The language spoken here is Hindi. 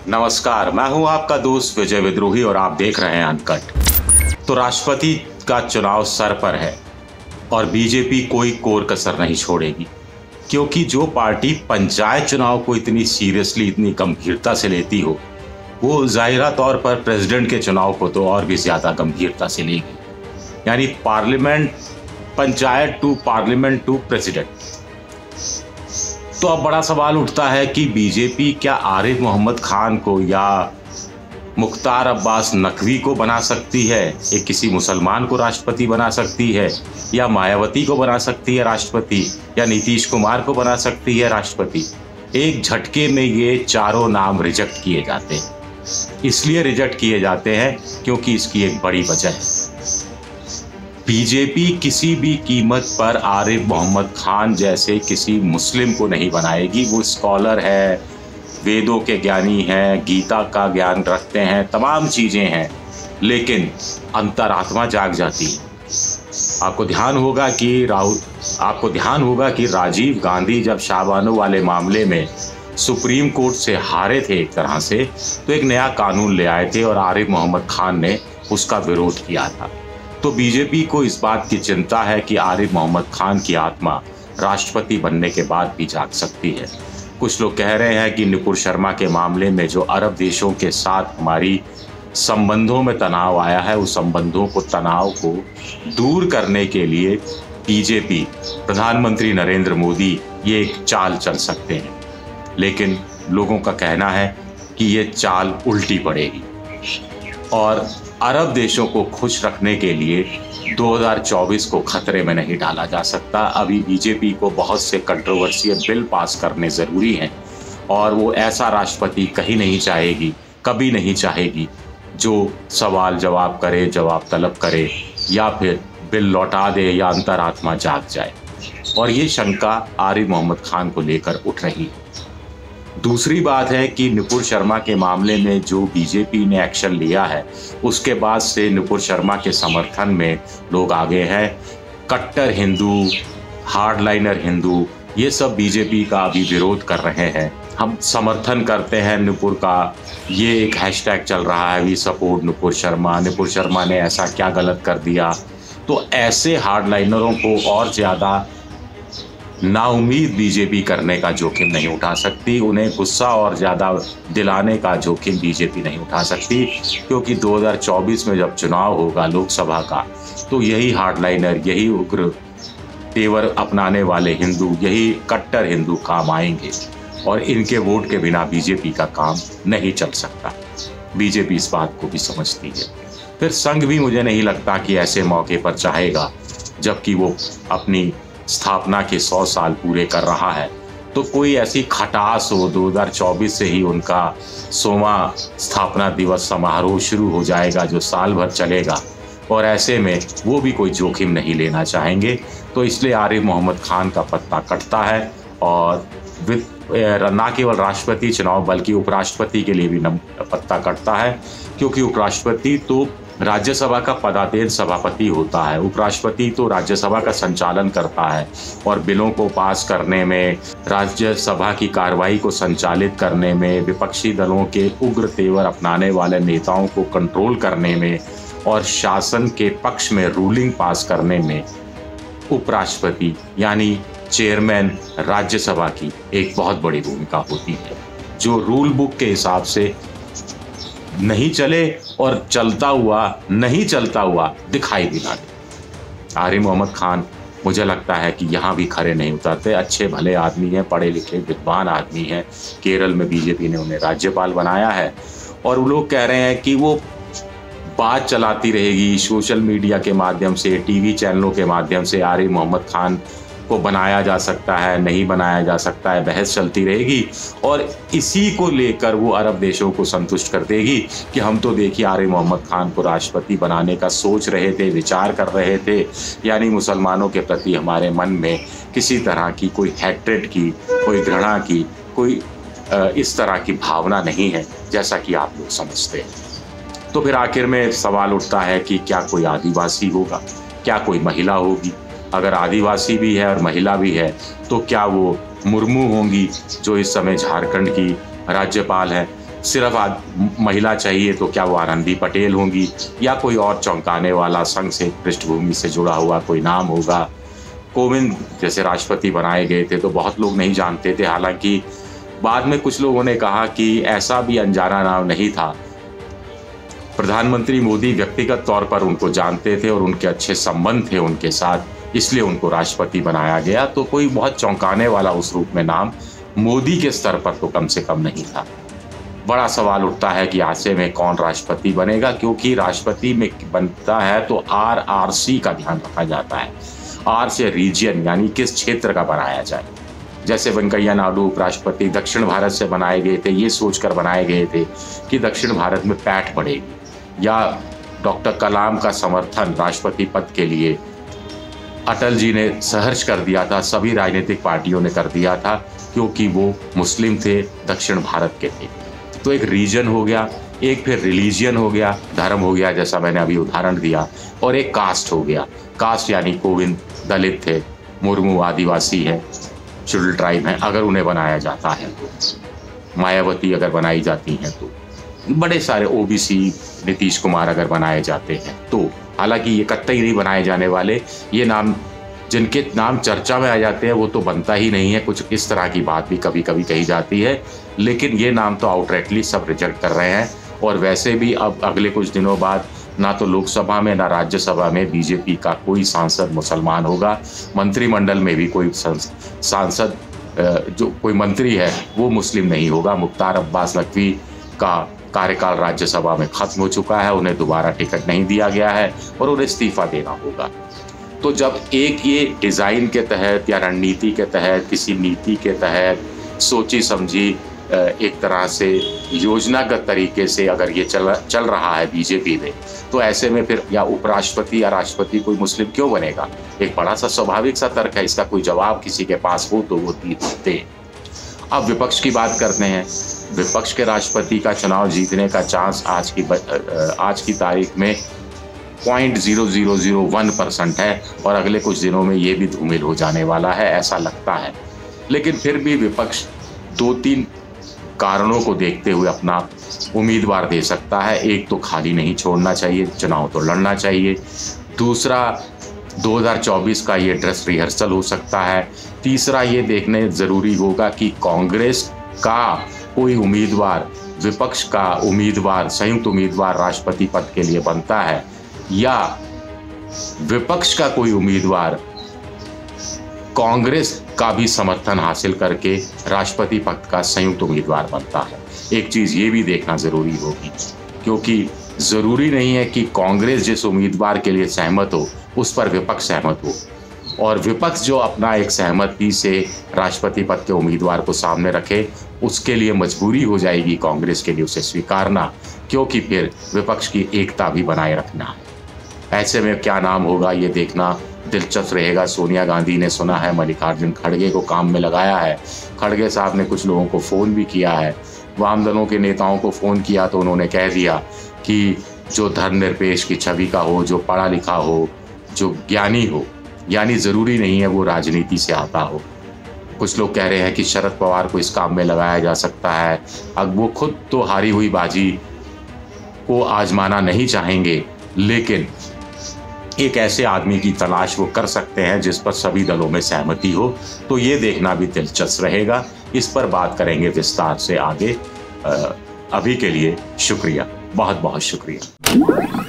नमस्कार, मैं हूं आपका दोस्त विजय विद्रोही और आप देख रहे हैं अनकट। तो राष्ट्रपति का चुनाव सर पर है और बीजेपी कोई कोर कसर नहीं छोड़ेगी, क्योंकि जो पार्टी पंचायत चुनाव को इतनी सीरियसली, इतनी गंभीरता से लेती हो, वो जाहिरा तौर पर प्रेसिडेंट के चुनाव को तो और भी ज्यादा गंभीरता से लेगी। यानी parliament, panchayat to parliament to president. तो अब बड़ा सवाल उठता है कि बीजेपी क्या आरिफ मोहम्मद खान को या मुख्तार अब्बास नकवी को बना सकती है, एक किसी मुसलमान को राष्ट्रपति बना सकती है, या मायावती को बना सकती है राष्ट्रपति, या नीतीश कुमार को बना सकती है राष्ट्रपति। एक झटके में ये चारों नाम रिजेक्ट किए जाते हैं। इसलिए रिजेक्ट किए जाते हैं क्योंकि इसकी एक बड़ी वजह है। बीजेपी किसी भी कीमत पर आरिफ मोहम्मद खान जैसे किसी मुस्लिम को नहीं बनाएगी। वो स्कॉलर है, वेदों के ज्ञानी हैं, गीता का ज्ञान रखते हैं, तमाम चीज़ें हैं, लेकिन अंतरात्मा जाग जाती है। आपको ध्यान होगा कि राजीव गांधी जब शाहबानो वाले मामले में सुप्रीम कोर्ट से हारे थे एक तरह से, तो एक नया कानून ले आए थे और आरिफ मोहम्मद खान ने उसका विरोध किया था। तो बीजेपी को इस बात की चिंता है कि आरिफ मोहम्मद खान की आत्मा राष्ट्रपति बनने के बाद भी जाग सकती है। कुछ लोग कह रहे हैं कि नुपुर शर्मा के मामले में जो अरब देशों के साथ हमारी संबंधों में तनाव आया है, उस तनाव को दूर करने के लिए बीजेपी, प्रधानमंत्री नरेंद्र मोदी ये एक चाल चल सकते हैं। लेकिन लोगों का कहना है कि ये चाल उल्टी पड़ेगी और अरब देशों को खुश रखने के लिए 2024 को खतरे में नहीं डाला जा सकता। अभी बीजेपी को बहुत से कंट्रोवर्शियल बिल पास करने ज़रूरी हैं और वो ऐसा राष्ट्रपति कहीं नहीं चाहेगी, कभी नहीं चाहेगी, जो सवाल जवाब करे, जवाब तलब करे, या फिर बिल लौटा दे या अंतरात्मा जाग जाए। और ये शंका आरिफ मोहम्मद खान को लेकर उठ रही है। दूसरी बात है कि नुपुर शर्मा के मामले में जो बीजेपी ने एक्शन लिया है, उसके बाद से नुपुर शर्मा के समर्थन में लोग आगे हैं। कट्टर हिंदू, हार्डलाइनर हिंदू, ये सब बीजेपी का अभी विरोध कर रहे हैं। हम समर्थन करते हैं नुपुर का, ये एक हैशटैग चल रहा है, वी सपोर्ट नुपुर शर्मा। नुपुर शर्मा ने ऐसा क्या गलत कर दिया? तो ऐसे हार्डलाइनरों को और ज़्यादा नाउम्मीद बीजेपी करने का जोखिम नहीं उठा सकती। उन्हें गुस्सा और ज़्यादा दिलाने का जोखिम बीजेपी नहीं उठा सकती, क्योंकि 2024 में जब चुनाव होगा लोकसभा का, तो यही हार्डलाइनर, यही उग्र तेवर अपनाने वाले हिंदू, यही कट्टर हिंदू काम आएंगे और इनके वोट के बिना बीजेपी का काम नहीं चल सकता। बीजेपी इस बात को भी समझती है। फिर संघ भी मुझे नहीं लगता कि ऐसे मौके पर चाहेगा, जबकि वो अपनी स्थापना के 100 साल पूरे कर रहा है, तो कोई ऐसी खटास हो, 2024 से ही उनका 100वां स्थापना दिवस समारोह शुरू हो जाएगा जो साल भर चलेगा, और ऐसे में वो भी कोई जोखिम नहीं लेना चाहेंगे। तो इसलिए आरिफ मोहम्मद खान का पत्ता कटता है और न केवल राष्ट्रपति चुनाव बल्कि उपराष्ट्रपति के लिए भी पत्ता कटता है, क्योंकि उपराष्ट्रपति तो राज्यसभा का पदासीन सभापति होता है, उपराष्ट्रपति तो राज्यसभा का संचालन करता है और बिलों को पास करने में, राज्यसभा की कार्रवाई को संचालित करने में, विपक्षी दलों के उग्र तेवर अपनाने वाले नेताओं को कंट्रोल करने में और शासन के पक्ष में रूलिंग पास करने में उपराष्ट्रपति यानी चेयरमैन राज्यसभा की एक बहुत बड़ी भूमिका होती है, जो रूल बुक के हिसाब से नहीं चले और नहीं चलता हुआ दिखाई भी ना दे। आरिफ मोहम्मद खान मुझे लगता है कि यहाँ भी खरे नहीं उतरते। अच्छे भले आदमी हैं, पढ़े लिखे विद्वान आदमी हैं। केरल में बीजेपी ने उन्हें राज्यपाल बनाया है और वो लोग कह रहे हैं कि वो बात चलाती रहेगी सोशल मीडिया के माध्यम से, टीवी चैनलों के माध्यम से। आरिफ मोहम्मद खान को बनाया जा सकता है, नहीं बनाया जा सकता है, बहस चलती रहेगी और इसी को लेकर वो अरब देशों को संतुष्ट कर देगी कि हम तो देखिए आरिफ मोहम्मद खान को राष्ट्रपति बनाने का सोच रहे थे, विचार कर रहे थे। यानी मुसलमानों के प्रति हमारे मन में किसी तरह की कोई हैट्रेड की, कोई घृणा की, कोई इस तरह की भावना नहीं है जैसा कि आप लोग समझते हैं। तो फिर आखिर में सवाल उठता है कि क्या कोई आदिवासी होगा, क्या कोई महिला होगी? अगर आदिवासी भी है और महिला भी है तो क्या वो मुर्मू होंगी जो इस समय झारखंड की राज्यपाल है? सिर्फ महिला चाहिए तो क्या वो आनंदी पटेल होंगी या कोई और चौंकाने वाला संघ से पृष्ठभूमि से जुड़ा हुआ कोई नाम होगा। कोविंद जैसे राष्ट्रपति बनाए गए थे तो बहुत लोग नहीं जानते थे, हालांकि बाद में कुछ लोगों ने कहा कि ऐसा भी अनजाना नाम नहीं था। प्रधानमंत्री मोदी व्यक्तिगत तौर पर उनको जानते थे और उनके अच्छे संबंध थे उनके साथ, इसलिए उनको राष्ट्रपति बनाया गया। तो कोई बहुत चौंकाने वाला उस रूप में नाम मोदी के स्तर पर तो कम से कम नहीं था। बड़ा सवाल उठता है कि ऐसे में कौन राष्ट्रपति बनेगा, क्योंकि राष्ट्रपति में बनता है तो RRC का ध्यान रखा जाता है। R से रीजन यानी किस क्षेत्र का बनाया जाए। जैसे वेंकैया नायडू उपराष्ट्रपति दक्षिण भारत से बनाए गए थे, ये सोचकर बनाए गए थे कि दक्षिण भारत में पैठ बढ़ेगी, या डॉक्टर कलाम का समर्थन राष्ट्रपति पद के लिए अटल जी ने सहर्ष कर दिया था, सभी राजनीतिक पार्टियों ने कर दिया था, क्योंकि वो मुस्लिम थे, दक्षिण भारत के थे। तो एक रीजन हो गया, एक फिर रिलीजियन हो गया, धर्म हो गया जैसा मैंने अभी उदाहरण दिया, और एक कास्ट हो गया। कास्ट यानी कोविंद दलित थे, मुर्मू आदिवासी है, शेड्यूल्ड ट्राइब है, अगर उन्हें बनाया जाता है तो, मायावती अगर बनाई जाती हैं तो, बड़े सारे OBC नीतीश कुमार अगर बनाए जाते हैं तो। हालांकि ये कतई नहीं बनाए जाने वाले, ये नाम जिनके नाम चर्चा में आ जाते हैं वो तो बनता ही नहीं है। कुछ इस तरह की बात भी कभी कभी कही जाती है, लेकिन ये नाम तो आउटराइटली सब रिजेक्ट कर रहे हैं। और वैसे भी अब अगले कुछ दिनों बाद ना तो लोकसभा में ना राज्यसभा में बीजेपी का कोई सांसद मुसलमान होगा, मंत्रिमंडल में भी कोई सांसद जो कोई मंत्री है वो मुस्लिम नहीं होगा। मुख्तार अब्बास नकवी का कार्यकाल राज्यसभा में खत्म हो चुका है, उन्हें दोबारा टिकट नहीं दिया गया है और उन्हें इस्तीफा देना होगा। तो जब एक ये डिज़ाइन के तहत या रणनीति के तहत, किसी नीति के तहत सोची समझी एक तरह से योजनागत तरीके से अगर ये चल रहा है बीजेपी में, तो ऐसे में फिर या उपराष्ट्रपति या राष्ट्रपति कोई मुस्लिम क्यों बनेगा? एक बड़ा सा स्वाभाविक सा तर्क है, इसका कोई जवाब किसी के पास हो तो वो दे। अब विपक्ष की बात करते हैं। विपक्ष के राष्ट्रपति का चुनाव जीतने का चांस आज की तारीख में 0.0001% है और अगले कुछ दिनों में ये भी धूमिल हो जाने वाला है, ऐसा लगता है। लेकिन फिर भी विपक्ष 2-3 कारणों को देखते हुए अपना उम्मीदवार दे सकता है। एक तो खाली नहीं छोड़ना चाहिए, चुनाव तो लड़ना चाहिए। दूसरा 2024 का ये ड्रेस रिहर्सल हो सकता है। तीसरा ये देखने ज़रूरी होगा कि कांग्रेस का कोई उम्मीदवार, विपक्ष का उम्मीदवार, संयुक्त उम्मीदवार राष्ट्रपति पद के लिए बनता है या विपक्ष का कोई उम्मीदवार कांग्रेस का भी समर्थन हासिल करके राष्ट्रपति पद का संयुक्त उम्मीदवार बनता है। एक चीज़ ये भी देखना ज़रूरी होगी, क्योंकि ज़रूरी नहीं है कि कांग्रेस जिस उम्मीदवार के लिए सहमत हो उस पर विपक्ष सहमत हो, और विपक्ष जो अपना एक सहमति से राष्ट्रपति पद के उम्मीदवार को सामने रखे, उसके लिए मजबूरी हो जाएगी कांग्रेस के लिए उसे स्वीकारना, क्योंकि फिर विपक्ष की एकता भी बनाए रखना है। ऐसे में क्या नाम होगा ये देखना दिलचस्प रहेगा। सोनिया गांधी ने सुना है मल्लिकार्जुन खड़गे को काम में लगाया है। खड़गे साहब ने कुछ लोगों को फ़ोन भी किया है, वाम दलों के नेताओं को फ़ोन किया तो उन्होंने कह दिया कि जो धर्मनिरपेक्ष की छवि का हो, जो पढ़ा लिखा हो, जो ज्ञानी हो, यानी ज़रूरी नहीं है वो राजनीति से आता हो। कुछ लोग कह रहे हैं कि शरद पवार को इस काम में लगाया जा सकता है। अब वो खुद तो हारी हुई बाजी को आजमाना नहीं चाहेंगे, लेकिन एक ऐसे आदमी की तलाश वो कर सकते हैं जिस पर सभी दलों में सहमति हो। तो ये देखना भी दिलचस्प रहेगा। इस पर बात करेंगे विस्तार से आगे। अभी के लिए शुक्रिया, बहुत बहुत शुक्रिया।